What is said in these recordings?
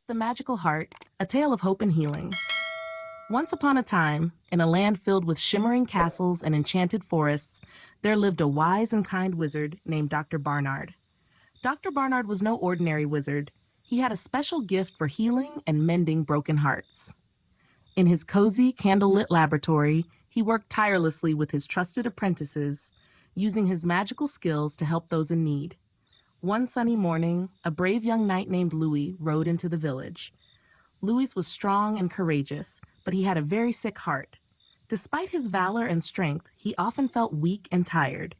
The Magical Heart, A Tale of Hope and Healing. Once upon a time, in a land filled with shimmering castles and enchanted forests, there lived a wise and kind wizard named Dr. Barnard. Dr. Barnard was no ordinary wizard. He had a special gift for healing and mending broken hearts. In his cozy, candlelit laboratory, he worked tirelessly with his trusted apprentices, using his magical skills to help those in need. One sunny morning, a brave young knight named Louis rode into the village. Louis was strong and courageous, but he had a very sick heart. Despite his valor and strength, he often felt weak and tired.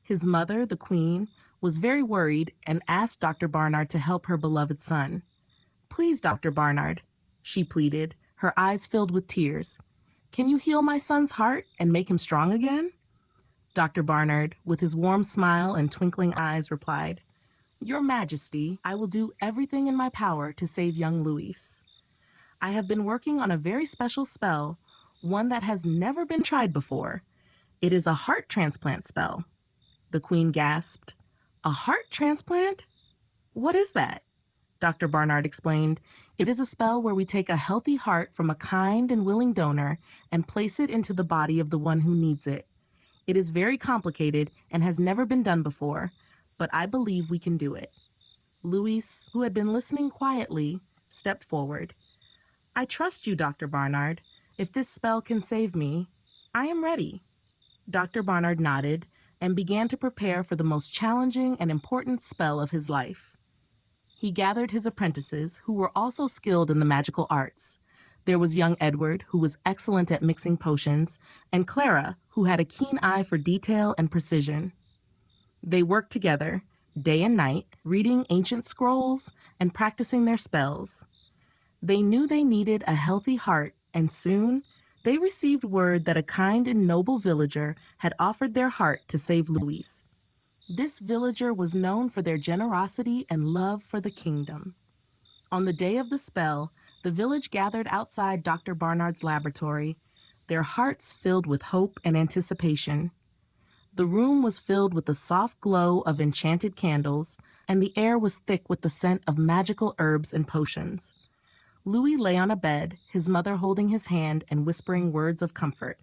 His mother, the queen, was very worried and asked Dr. Barnard to help her beloved son. "Please, Dr. Barnard," she pleaded, her eyes filled with tears. "Can you heal my son's heart and make him strong again?" Dr. Barnard, with his warm smile and twinkling eyes, replied, "Your Majesty, I will do everything in my power to save young Louis. I have been working on a very special spell, one that has never been tried before. It is a heart transplant spell." The queen gasped. "A heart transplant? What is that?" Dr. Barnard explained. "It is a spell where we take a healthy heart from a kind and willing donor and place it into the body of the one who needs it. It is very complicated and has never been done before, but I believe we can do it." Louis, who had been listening quietly, stepped forward. "I trust you, Dr. Barnard. If this spell can save me, I am ready." Dr. Barnard nodded and began to prepare for the most challenging and important spell of his life. He gathered his apprentices, who were also skilled in the magical arts. There was young Edward, who was excellent at mixing potions, and Clara, who had a keen eye for detail and precision. They worked together, day and night, reading ancient scrolls and practicing their spells. They knew they needed a healthy heart, and soon they received word that a kind and noble villager had offered their heart to save Louis. This villager was known for their generosity and love for the kingdom. On the day of the spell, the village gathered outside Dr. Barnard's laboratory, their hearts filled with hope and anticipation. The room was filled with the soft glow of enchanted candles, and the air was thick with the scent of magical herbs and potions. Louis lay on a bed, his mother holding his hand and whispering words of comfort.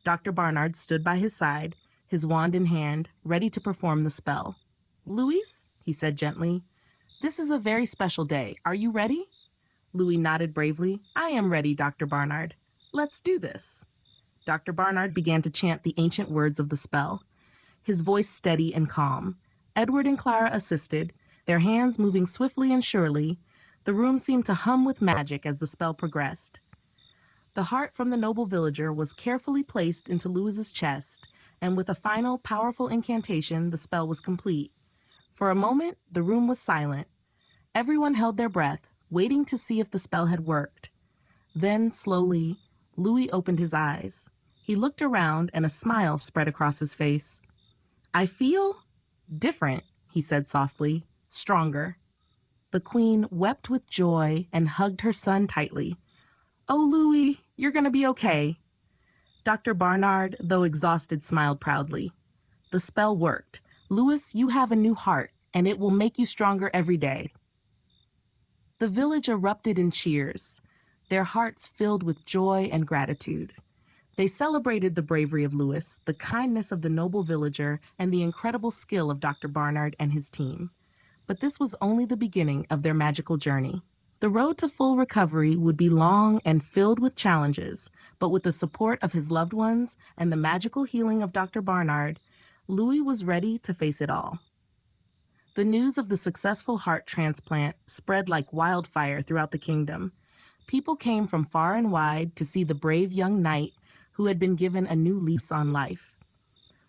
Dr. Barnard stood by his side, his wand in hand, ready to perform the spell. "Louis," he said gently, "this is a very special day. Are you ready?" Louis nodded bravely. "I am ready, Dr. Barnard. Let's do this." Dr. Barnard began to chant the ancient words of the spell, his voice steady and calm. Edward and Clara assisted, their hands moving swiftly and surely. The room seemed to hum with magic as the spell progressed. The heart from the noble villager was carefully placed into Louis's chest, and with a final, powerful incantation, the spell was complete. For a moment, the room was silent. Everyone held their breath, waiting to see if the spell had worked. Then, slowly, Louis opened his eyes. He looked around, and a smile spread across his face. "I feel different," he said softly, "stronger." The queen wept with joy and hugged her son tightly. "Oh, Louis, you're going to be okay." Dr. Barnard, though exhausted, smiled proudly. "The spell worked. Louis, you have a new heart, and it will make you stronger every day." The village erupted in cheers, their hearts filled with joy and gratitude. They celebrated the bravery of Louis, the kindness of the noble villager, and the incredible skill of Dr. Barnard and his team. But this was only the beginning of their magical journey. The road to full recovery would be long and filled with challenges, but with the support of his loved ones and the magical healing of Dr. Barnard, Louis was ready to face it all. The news of the successful heart transplant spread like wildfire throughout the kingdom. People came from far and wide to see the brave young knight who had been given a new lease on life.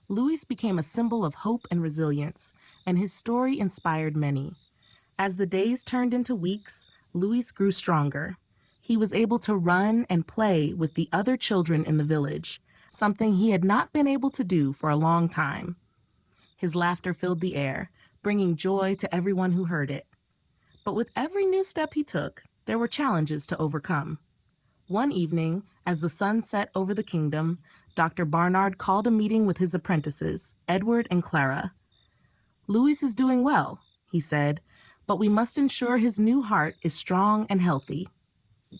Louis became a symbol of hope and resilience, and his story inspired many. As the days turned into weeks, Louis grew stronger. He was able to run and play with the other children in the village, something he had not been able to do for a long time. His laughter filled the air, bringing joy to everyone who heard it. But with every new step he took, there were challenges to overcome. One evening, as the sun set over the kingdom, Dr. Barnard called a meeting with his apprentices, Edward and Clara. "Louis is doing well," he said, but we must ensure his new heart is strong and healthy.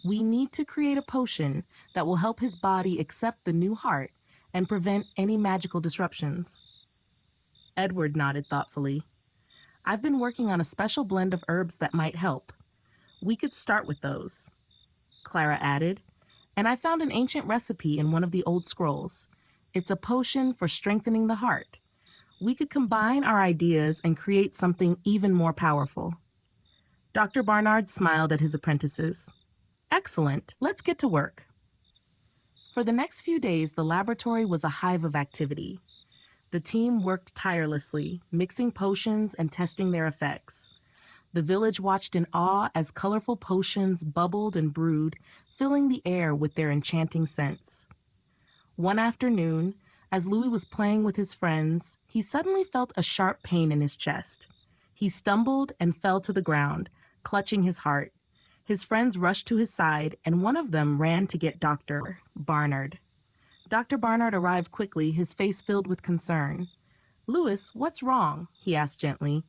We need to create a potion that will help his body accept the new heart and prevent any magical disruptions. Edward nodded thoughtfully. I've been working on a special blend of herbs that might help. We could start with those, Clara added, and I found an ancient recipe in one of the old scrolls. It's a potion for strengthening the heart. We could combine our ideas and create something even more powerful. Dr. Barnard smiled at his apprentices. Excellent, let's get to work. For the next few days, the laboratory was a hive of activity. The team worked tirelessly, mixing potions and testing their effects. The village watched in awe as colorful potions bubbled and brewed, filling the air with their enchanting scents. One afternoon, as Louis was playing with his friends, he suddenly felt a sharp pain in his chest. He stumbled and fell to the ground, clutching his heart. His friends rushed to his side, and one of them ran to get Dr. Barnard. Dr. Barnard arrived quickly, his face filled with concern. "Louis, what's wrong?" he asked gently.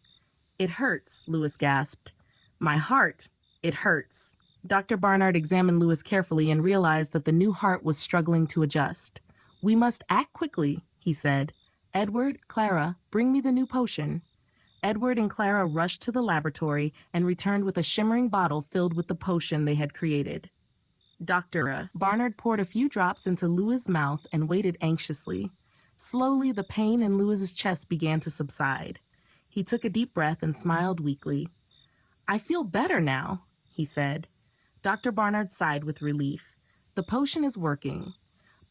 "It hurts," Louis gasped. "My heart, it hurts." Dr. Barnard examined Louis carefully and realized that the new heart was struggling to adjust. "We must act quickly," he said. "Edward, Clara, bring me the new potion." Edward and Clara rushed to the laboratory and returned with a shimmering bottle filled with the potion they had created. Dr. Barnard poured a few drops into Louis's mouth and waited anxiously. Slowly, the pain in Louis's chest began to subside. He took a deep breath and smiled weakly. "I feel better now," he said. Dr. Barnard sighed with relief. "The potion is working,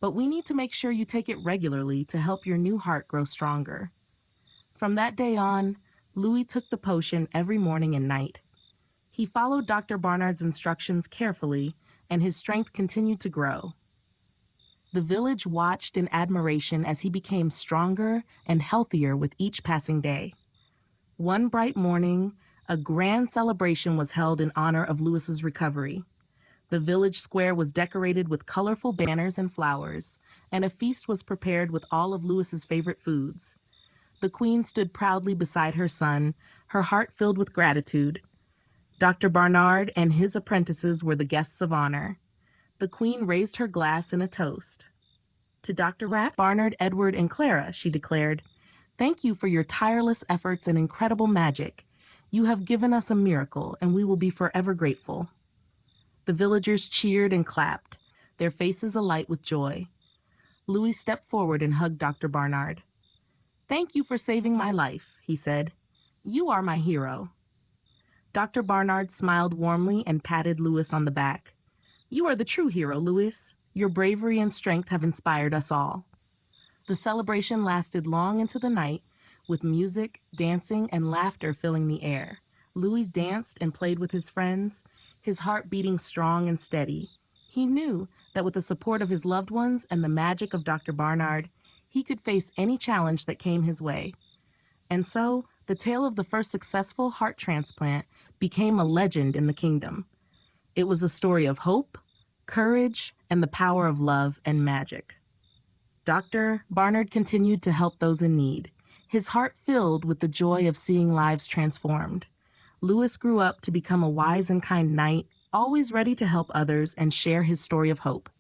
but we need to make sure you take it regularly to help your new heart grow stronger." From that day on, Louis took the potion every morning and night. He followed Dr. Barnard's instructions carefully, and his strength continued to grow. The village watched in admiration as he became stronger and healthier with each passing day. One bright morning, a grand celebration was held in honor of Louis's recovery. The village square was decorated with colorful banners and flowers, and a feast was prepared with all of Louis's favorite foods. The queen stood proudly beside her son, her heart filled with gratitude. Dr. Barnard and his apprentices were the guests of honor. The queen raised her glass in a toast. "To Dr. Barnard, Edward, and Clara," she declared, "thank you for your tireless efforts and incredible magic. You have given us a miracle, and we will be forever grateful." The villagers cheered and clapped, their faces alight with joy. Louis stepped forward and hugged Dr. Barnard. "Thank you for saving my life," he said. "You are my hero." Dr. Barnard smiled warmly and patted Louis on the back. "You are the true hero, Louis. Your bravery and strength have inspired us all." The celebration lasted long into the night, with music, dancing, and laughter filling the air. Louis danced and played with his friends, his heart beating strong and steady. He knew that with the support of his loved ones and the magic of Dr. Barnard, he could face any challenge that came his way. And so, the tale of the first successful heart transplant became a legend in the kingdom. It was a story of hope, courage, and the power of love and magic. Dr. Barnard continued to help those in need, his heart filled with the joy of seeing lives transformed. Louis grew up to become a wise and kind knight, always ready to help others and share his story of hope.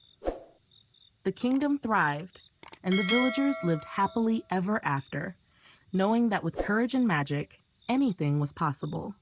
The kingdom thrived, and the villagers lived happily ever after, knowing that with courage and magic, anything was possible.